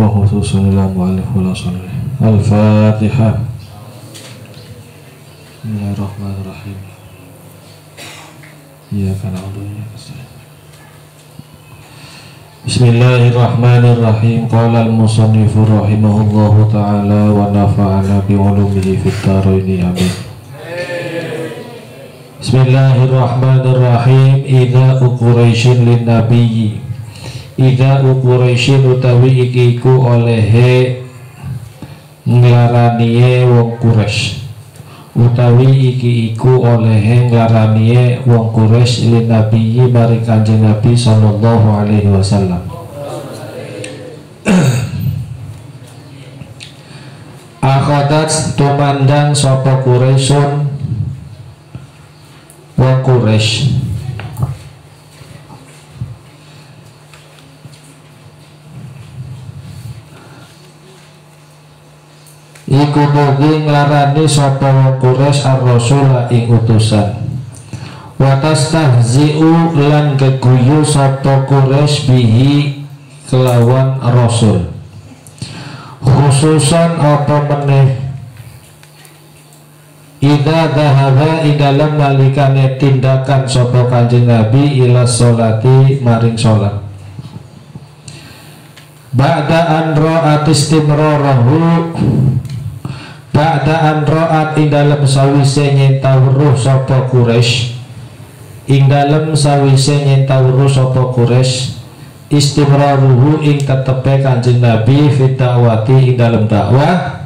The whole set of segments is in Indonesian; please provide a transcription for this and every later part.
wa sallallahu alaihi wa sallam. Al-Fatihah. Bismillahirrahmanirrahim. Iyyaka na'budu wa iyyaka nasta'in. Bismillahirrahmanirrahim. Qala al-musannifu rahimahullahu ta'ala wa nafa'ana bi ulumihi fid dharain amin. Bismillahirrahmanirrahim. Idza Quraisyin lin nabiyyi. Idza Quraisyin utawi iki iku olehe nglaraniye wong Quraisy. Utawi iki iku olehe nglaraniye wong Quraisy lin nabiyyi maring Kanjeng Nabi sallallahu alaihi wasallam. Akhadat tumandang sapa Quraisyun wong Quraisy iku mugi nglarani sapa wong Quraisy ar-rasul ing utusan. Wa tastahzi'u lan geguyu sapa Quraisy bihi kelawan rasul. Khususan apa meneh idza dhahaba dalam nalikane tindakan sapa Kanjeng Nabi ila sholati maring salat. Ba'da an ra'at istimrarahu Ba'da an ra'at ing dalem sawise nyentawruh sapa Quraisy ing dalem sawise nyentawruh sapa Quraisy istimraruhu ing tetepe Kanjeng Nabi fi da'wati ing dalem dakwah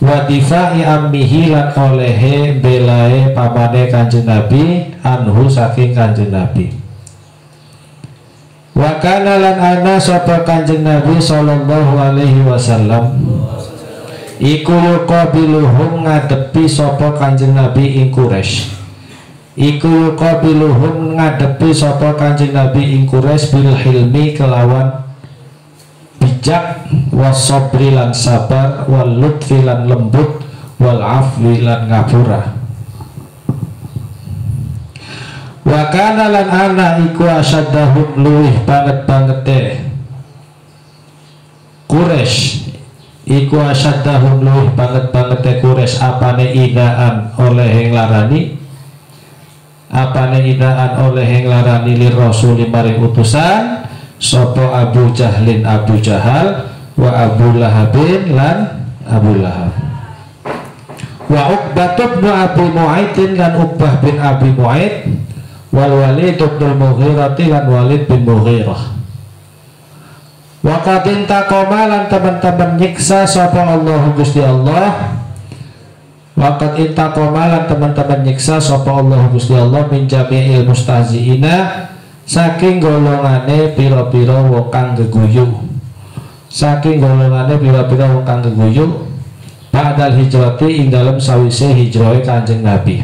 wa difa'i ammihi lan olehe belae pamane Kanjeng Nabi anhu saking Kanjeng Nabi. Wa kana lan ana sapa Kanjeng Nabi sallallahu alaihi wasallam iku yuqabiluhum ngadepi sapa Kanjeng Nabi ing Quraisy. Iku yuqabiluhum ngadepi sapa Kanjeng Nabi ing Quraisy bil hilmi kelawan bijak, wasabri lan sabar, wal lutfi lan lembut, wal afwi lan ngapura. Wa kana lan ana iku asaddahum luwih banget-bangete Quraisy iku asaddahum luwih banget-bangete Quraisy apane idaan oleh nglarani apane idaan oleh nglarani li rasul maring utusan sapa Abu Jahlin Abu Jahal wa Abu Lahabin lan Abu Lahab wa Uqbah bin Abi Mu'aid lan Uqbah bin Abi Mu'aid wal Walid bin Mughirah lan Walid bin Mughirah. Waqatin taqoma lan teman-teman nyiksa sapa Allah Gusti Allah. Waqatin taqoma lan teman-teman nyiksa sapa Allah Gusti Allah min jami'il mustahziina saking golongane pira-pira wong kang geguyu. Saking golongane pira-pira wong kang geguyu ba'dal hijrati ing dalem sawise hijrahe Kanjeng Nabi.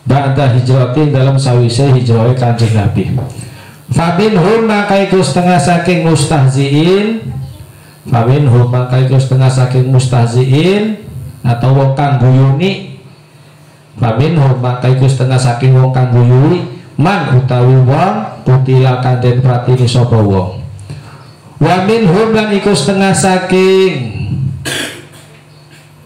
Ba'da hijrati ing dalem sawise hijrahe Kanjeng Nabi. Faminhum maka iku setengah saking mustahziin. Faminhum maka iku setengah saking mustahziin atau wong kang guyuni. Faminhum maka iku setengah saking wong kang guyuni man utawi wong kutila kang den pratini sapa wong. Wa minhum lan iku setengah saking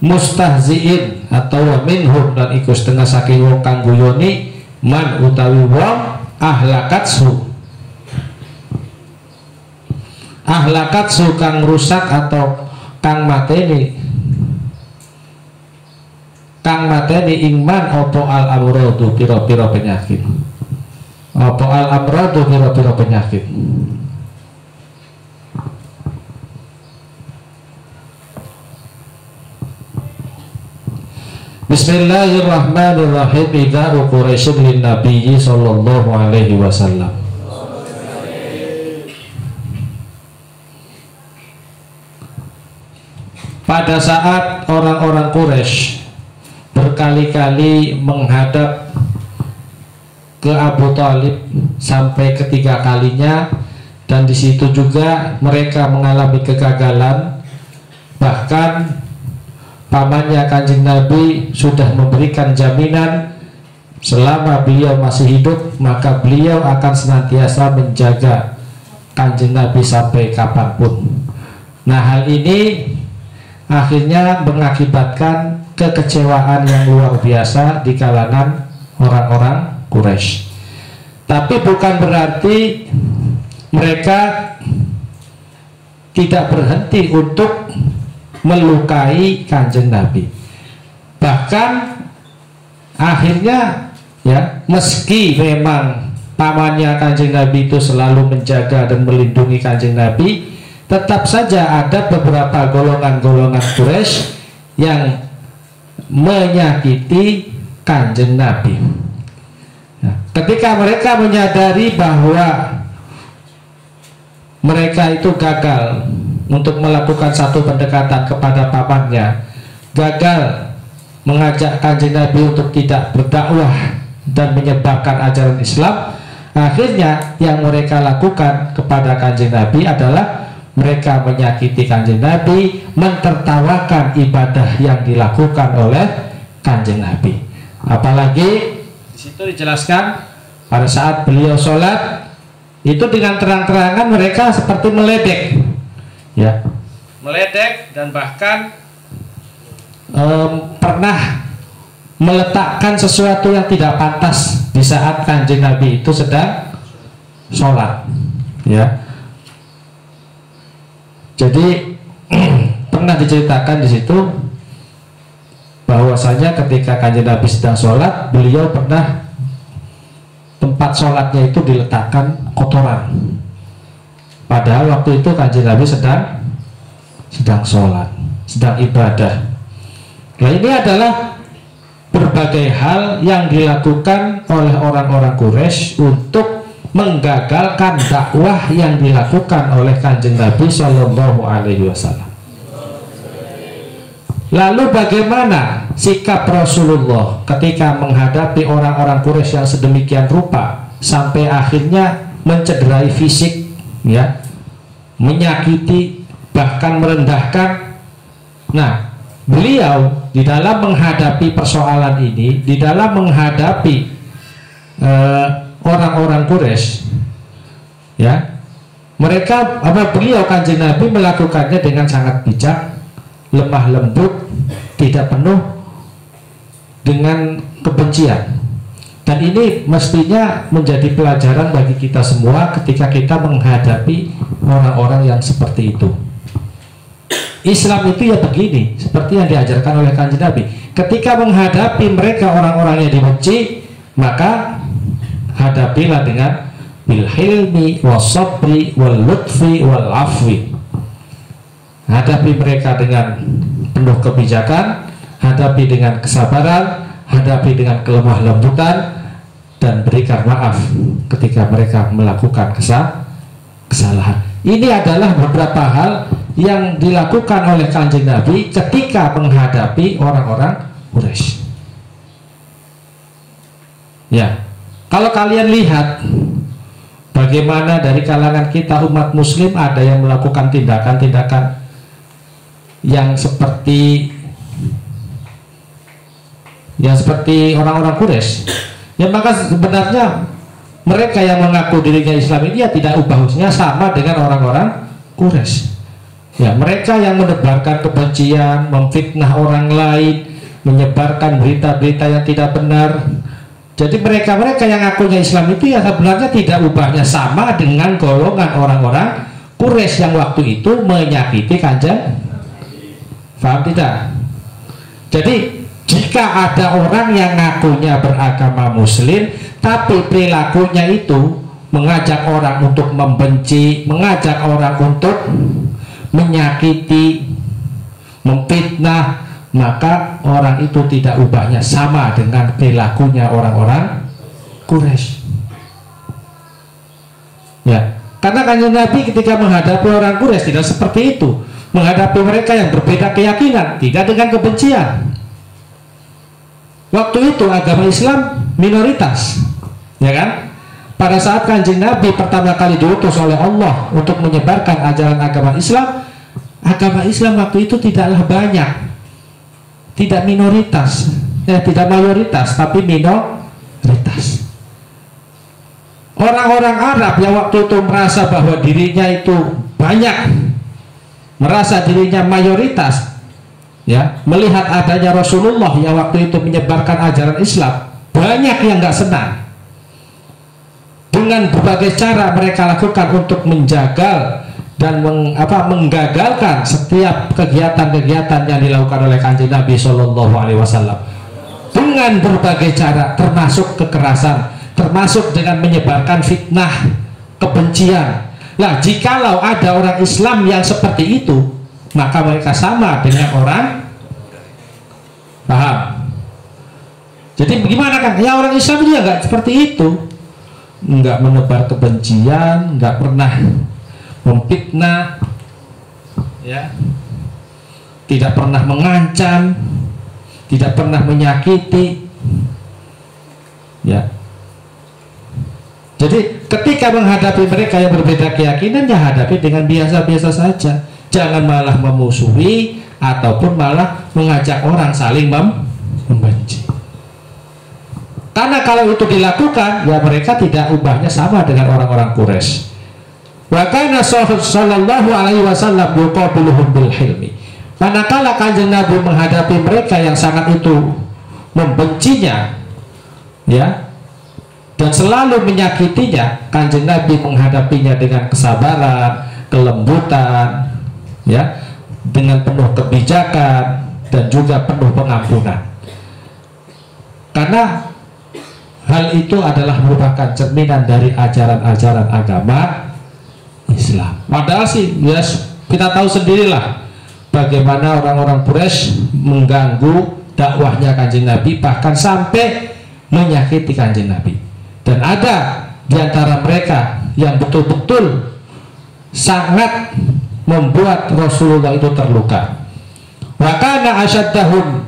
mustahziin atau wa minhum lan iku setengah saking wong kang guyuni man utawi wong ahlakatsu kang rusak atau kang mateni ingman opo al amradu pira-pira penyakit opo al amradu pira-pira penyakit. Bismillahirrahmanirrahim. Idza Quraisyin lin nabiyyi sallallahu alaihi wasallam. Pada saat orang-orang Quraisy berkali-kali menghadap ke Abu Thalib sampai ketiga kalinya, dan di situ juga mereka mengalami kegagalan. Bahkan pamannya Kanjeng Nabi sudah memberikan jaminan selama beliau masih hidup maka beliau akan senantiasa menjaga Kanjeng Nabi sampai kapanpun. Nah, hal ini akhirnya mengakibatkan kekecewaan yang luar biasa di kalangan orang-orang Quraisy. Tapi bukan berarti mereka tidak berhenti untuk melukai Kanjeng Nabi. Bahkan akhirnya ya, meski memang pamannya Kanjeng Nabi itu selalu menjaga dan melindungi Kanjeng Nabi, tetap saja ada beberapa golongan-golongan Quraisy yang menyakiti Kanjeng Nabi. Nah, ketika mereka menyadari bahwa mereka itu gagal untuk melakukan satu pendekatan kepada pamannya, gagal mengajak Kanjeng Nabi untuk tidak berdakwah dan menyebarkan ajaran Islam, akhirnya yang mereka lakukan kepada Kanjeng Nabi adalah mereka menyakiti Kanjeng Nabi, mentertawakan ibadah yang dilakukan oleh Kanjeng Nabi. Apalagi di situ dijelaskan pada saat beliau sholat itu dengan terang-terangan mereka seperti meledek, ya, meledek, dan bahkan pernah meletakkan sesuatu yang tidak pantas di saat Kanjeng Nabi itu sedang sholat, ya. Jadi pernah diceritakan di situ bahwasanya ketika Kanjeng Nabi sedang sholat, beliau pernah tempat sholatnya itu diletakkan kotoran. Padahal waktu itu Kanjeng Nabi sedang sholat, sedang ibadah. Nah, ini adalah berbagai hal yang dilakukan oleh orang-orang Quraisy untuk menggagalkan dakwah yang dilakukan oleh Kanjeng Nabi Shallallahu Alaihi Wasallam. Lalu bagaimana sikap Rasulullah ketika menghadapi orang-orang Quraisy yang sedemikian rupa sampai akhirnya mencederai fisik, ya, menyakiti, bahkan merendahkan? Nah, beliau di dalam menghadapi persoalan ini, di dalam menghadapi orang-orang Quraisy, ya, mereka, beliau Kanjeng Nabi melakukannya dengan sangat bijak, lemah lembut, tidak penuh dengan kebencian. Dan ini mestinya menjadi pelajaran bagi kita semua ketika kita menghadapi orang-orang yang seperti itu. Islam itu ya begini, seperti yang diajarkan oleh Kanjeng Nabi. Ketika menghadapi mereka orang-orang yang dibenci, maka hadapilah dengan bil hilmi wasabri wal lutfi wal afwi. Hadapi mereka dengan penuh kebijakan, hadapi dengan kesabaran, hadapi dengan kelemah lembutan, dan berikan maaf ketika mereka melakukan kesalahan. Ini adalah beberapa hal yang dilakukan oleh Kanjeng Nabi ketika menghadapi orang-orang Quraisy. Ya, kalau kalian lihat bagaimana dari kalangan kita umat muslim ada yang melakukan tindakan-tindakan yang seperti orang-orang Quraisy, ya, maka sebenarnya mereka yang mengaku dirinya Islam ini ya tidak ubahnya sama dengan orang-orang Quraisy. Ya, mereka yang menebarkan kebencian, memfitnah orang lain, menyebarkan berita-berita yang tidak benar. Jadi mereka-mereka yang ngakunya Islam itu ya sebenarnya tidak ubahnya sama dengan golongan orang-orang Quraisy yang waktu itu menyakiti Kanjeng. Paham tidak? Jadi jika ada orang yang ngakunya beragama muslim tapi perilakunya itu mengajak orang untuk membenci, mengajak orang untuk menyakiti, memfitnah, maka orang itu tidak ubahnya sama dengan perilakunya orang-orang Quraisy. Ya, karena Kanjeng Nabi ketika menghadapi orang Quraisy tidak seperti itu. Menghadapi mereka yang berbeda keyakinan, tidak dengan kebencian. Waktu itu agama Islam minoritas, ya kan? Pada saat Kanjeng Nabi pertama kali diutus oleh Allah untuk menyebarkan ajaran agama Islam waktu itu tidaklah banyak, tidak minoritas, tidak mayoritas, tapi minoritas. Orang-orang Arab yang waktu itu merasa bahwa dirinya itu banyak, merasa dirinya mayoritas, ya, melihat adanya Rasulullah yang waktu itu menyebarkan ajaran Islam, banyak yang nggak senang. Dengan berbagai cara mereka lakukan untuk menjagal dan menggagalkan setiap kegiatan-kegiatan yang dilakukan oleh Kanjeng Nabi Shallallahu Alaihi Wasallam dengan berbagai cara, termasuk kekerasan, termasuk dengan menyebarkan fitnah, kebencian. Nah, jikalau ada orang Islam yang seperti itu, maka mereka sama dengan orang paham. Jadi bagaimana kan? Ya, orang Islam juga nggak seperti itu, nggak menebar kebencian, nggak pernah memfitnah, ya, tidak pernah mengancam, tidak pernah menyakiti, ya. Jadi ketika menghadapi mereka yang berbeda keyakinan, ya hadapi dengan biasa-biasa saja, jangan malah memusuhi ataupun malah mengajak orang saling membenci. Karena kalau itu dilakukan, ya mereka tidak ubahnya sama dengan orang-orang Quraisy. Wa kana sallallahu alaihi wasallam yuqabiluhum bil hilmi. Manakala Kanjeng Nabi menghadapi mereka yang sangat itu membencinya, ya, dan selalu menyakitinya, Kanjeng Nabi menghadapinya dengan kesabaran, kelembutan, ya, dengan penuh kebijakan dan juga penuh pengampunan. Karena hal itu adalah merupakan cerminan dari ajaran-ajaran agama Islam. Padahal sih, yes, kita tahu sendirilah bagaimana orang-orang Quraisy mengganggu dakwahnya Kanjeng Nabi, bahkan sampai menyakiti Kanjeng Nabi. Dan ada di antara mereka yang betul-betul sangat membuat Rasulullah itu terluka. Wa kana asyaddahum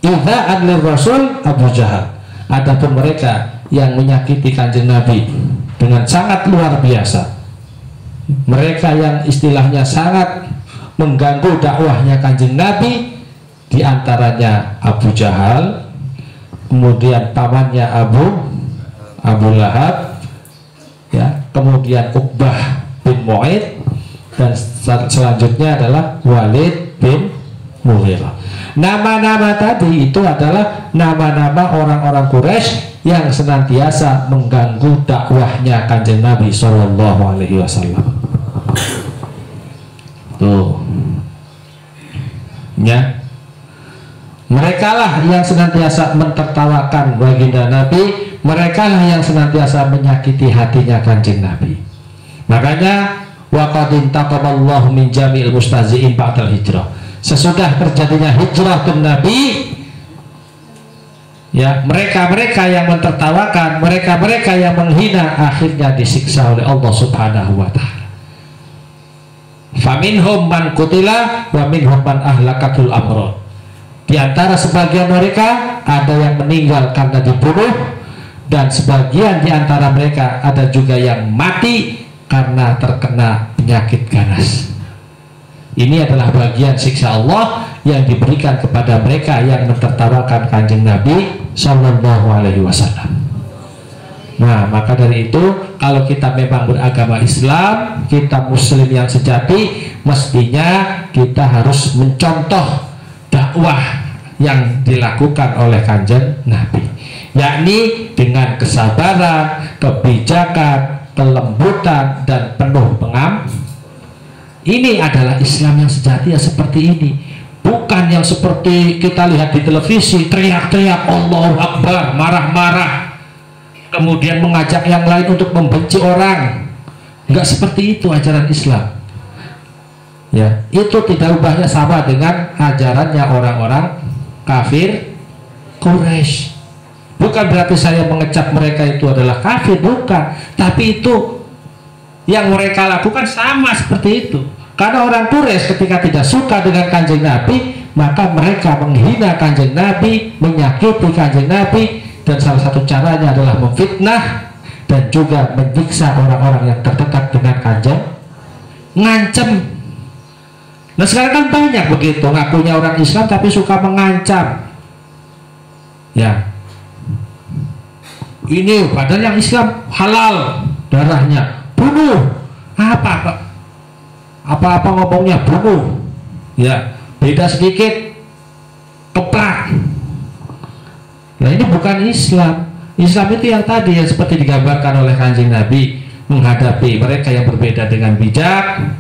idza'an lirrasul Abu Jahal. Adapun mereka yang menyakiti Kanjeng Nabi dengan sangat luar biasa, mereka yang istilahnya sangat mengganggu dakwahnya Kanjeng Nabi, diantaranya Abu Jahal, kemudian pamannya Abu Lahab, ya, kemudian Uqbah bin Mu'aid, dan selanjutnya adalah Walid bin Mughirah. Nama-nama tadi itu adalah nama-nama orang-orang Quraisy yang senantiasa mengganggu dakwahnya Kanjeng Nabi Shallallahu Alaihi Wasallam. Tuh, ya, mereka lah yang senantiasa mentertawakan baginda Nabi, mereka lah yang senantiasa menyakiti hatinya Kanjeng Nabi. Makanya waqad intaqaballahu min jami'il mustazi'in ba'dal hijrah. Sesudah terjadinya hijrah ke Nabi, ya, mereka-mereka yang mentertawakan, mereka-mereka yang menghina, akhirnya disiksa oleh Allah Subhanahu wa Ta'ala. Faminhum man qutila wa minhum man ahlakatul amrun. Di antara sebagian mereka ada yang meninggal karena dibunuh, dan sebagian di antara mereka ada juga yang mati karena terkena penyakit ganas. Ini adalah bagian siksa Allah yang diberikan kepada mereka yang mentertawakan Kanjeng Nabi Sallallahu Alaihi Wasallam. Nah, maka dari itu, kalau kita memang beragama Islam, kita Muslim yang sejati, mestinya kita harus mencontoh dakwah yang dilakukan oleh Kanjeng Nabi, yakni dengan kesabaran, kebijakan, kelembutan, dan penuh pengampunan. Ini adalah Islam yang sejati, ya, seperti ini, bukan yang seperti kita lihat di televisi, teriak-teriak Allahu Akbar, marah-marah, kemudian mengajak yang lain untuk membenci orang. Enggak seperti itu ajaran Islam, ya. Itu tidak ubahnya sama dengan ajarannya orang-orang kafir Quraisy. Bukan berarti saya mengecap mereka itu adalah kafir, bukan, tapi itu yang mereka lakukan sama seperti itu. Karena orang Quraisy ketika tidak suka dengan Kanjeng Nabi, maka mereka menghina Kanjeng Nabi, menyakiti Kanjeng Nabi, dan salah satu caranya adalah memfitnah dan juga menyiksa orang-orang yang terdekat dengan Kanjeng, ngancem. Nah, sekarang kan banyak begitu, ngakunya orang Islam tapi suka mengancam, ya. Ini padahal yang Islam halal darahnya, bunuh, apa kok? apa-apa ngomongnya bunuh, ya beda sedikit keplak. Nah ini bukan Islam. Islam itu yang tadi yang seperti digambarkan oleh Kanjeng Nabi, menghadapi mereka yang berbeda dengan bijak,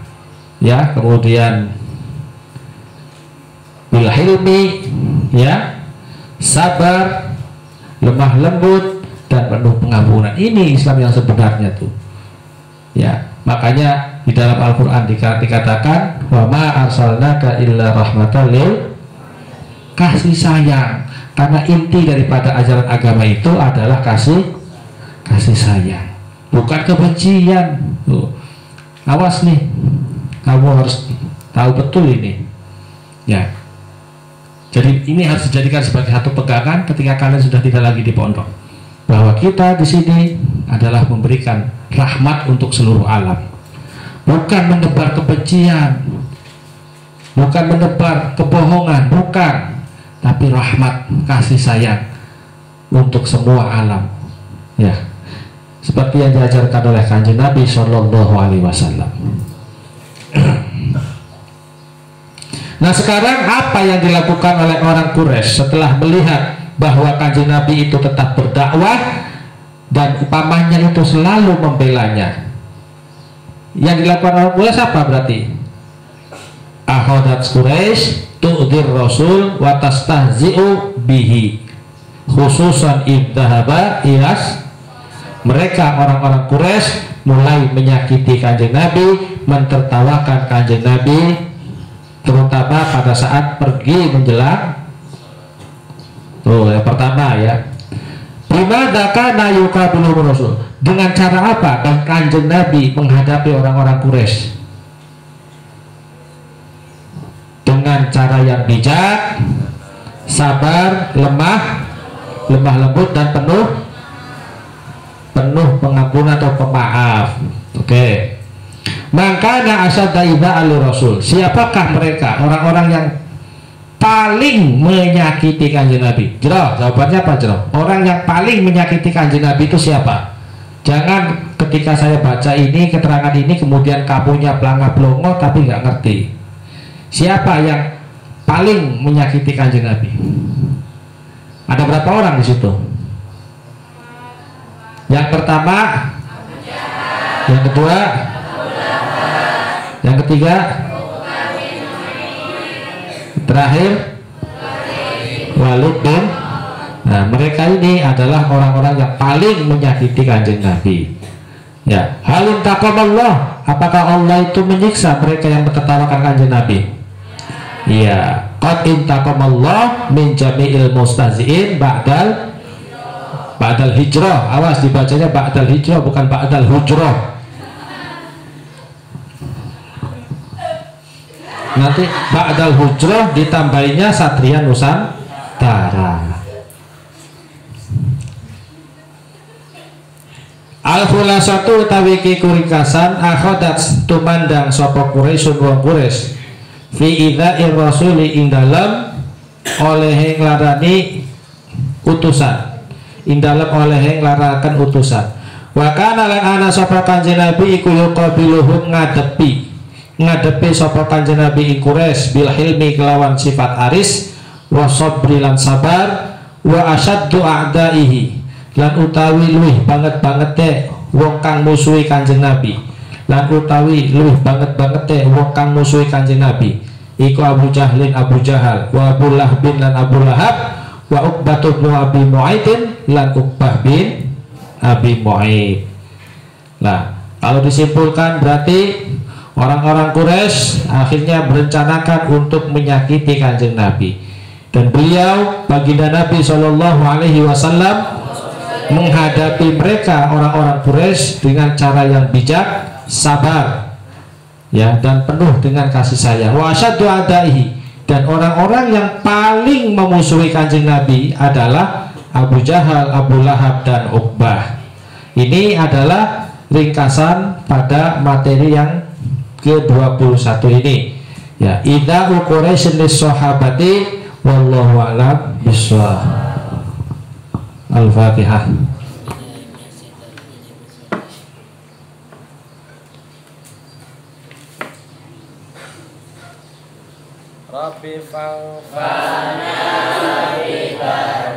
ya, kemudian bil hilmi, ya, sabar, lemah lembut, dan penuh pengampunan. Ini Islam yang sebenarnya tuh, ya. Makanya di dalam Al-Quran dikatakan wa ma arsalnaka illa rahmatan lil, kasih sayang. Karena inti daripada ajaran agama itu adalah kasih sayang, bukan kebencian. Tuh. Awas nih, kamu harus tahu betul ini, ya. Jadi ini harus dijadikan sebagai satu pegangan ketika kalian sudah tidak lagi di pondok, bahwa kita di sini adalah memberikan rahmat untuk seluruh alam, bukan menebar kebencian, bukan menebar kebohongan, bukan, tapi rahmat, kasih sayang untuk semua alam, ya, seperti yang diajarkan oleh Kanjeng Nabi Shallallahu Alaihi Wasallam. Nah sekarang apa yang dilakukan oleh orang Quraisy setelah melihat bahwa Kanjeng Nabi itu tetap berdakwah dan pamannya itu selalu membelanya? Yang dilakukan orang Quraisy apa berarti? Akhadat Quraisy tu'dir Rasul wa tastahzi'u bihi khususan iddahaba ilas. Mereka orang-orang Quraisy mulai menyakiti Kanjeng Nabi, mentertawakan Kanjeng Nabi, terutama pada saat pergi menjelang. Tuh yang pertama ya, bimadaka nayuka belum Rasul, dengan cara apa dan Kanjeng Nabi menghadapi orang-orang Quraisy? Dengan cara yang bijak, sabar, lemah lembut, dan penuh pengampunan atau pemaaf. Oke. Maka asyadaiba ali Rasul. Siapakah mereka? Orang-orang yang paling menyakiti Kanjeng Nabi. Jero, jawabannya apa jero? Orang yang paling menyakiti Kanjeng Nabi itu siapa? Jangan ketika saya baca ini keterangan ini kemudian kamunya pelangap pelongo tapi nggak ngerti. Siapa yang paling menyakiti Kanjeng Nabi? Ada berapa orang di situ? Yang pertama, yang kedua, yang ketiga, terakhir, Walid bin. Nah, mereka ini adalah orang-orang yang paling menyakiti Kanjeng Nabi. Ya, halin taqaballah. Apakah Allah itu menyiksa mereka yang mentertawakan Kanjeng Nabi? Iya, qad intaqamallah min jami'il mustahzi'in ba'dal hijrah. Awas dibacanya ba'dal hijrah bukan ba'dal hujrah. Nanti ba'dal hujrah ditambahinya Satria Nusantara. Al-khulasatu utawi kurikasan akhadat tumandang sapa Quraisyun wa Quraisy fi idza'ir rasuli ing dalem oleh nglarani utusan, ing dalem oleh nglaraken utusan. Wa kana lan ana sapa Kanjeng Nabi iku yuqabiluhum ngadepi sapa Kanjeng Nabi ing Quraisy bil hilmi kelawan sifat aris wa sabri lan sabar wa asyaddu a'daihi lan utawi luwih banget wong kang musuhi Kanjeng Nabi, lan utawi luwih banget wong kang musuhi Kanjeng Nabi iku Abu Jahlin Abu Jahal wa Abu Lahbin lan Abu Lahab wa Uqbah bin Abi Mu'aitin lan Uqbah bin Abi Mu'aid. Nah, kalau disimpulkan berarti orang-orang Quraisy akhirnya merencanakan untuk menyakiti Kanjeng Nabi, dan beliau baginda Nabi Shallallahu Alaihi Wasallam menghadapi mereka orang-orang Quraisy dengan cara yang bijak, sabar, ya, dan penuh dengan kasih sayang. Wa asyaddu adaihi, dan orang-orang yang paling memusuhi Kanjeng Nabi adalah Abu Jahal, Abu Lahab, dan Uqbah. Ini adalah ringkasan pada materi yang ke-21 ini. Ya, idza Quraisy lis-sahabati wallahu a'lam bishawab. Al-Fatihah. Rabbi fa'fana bika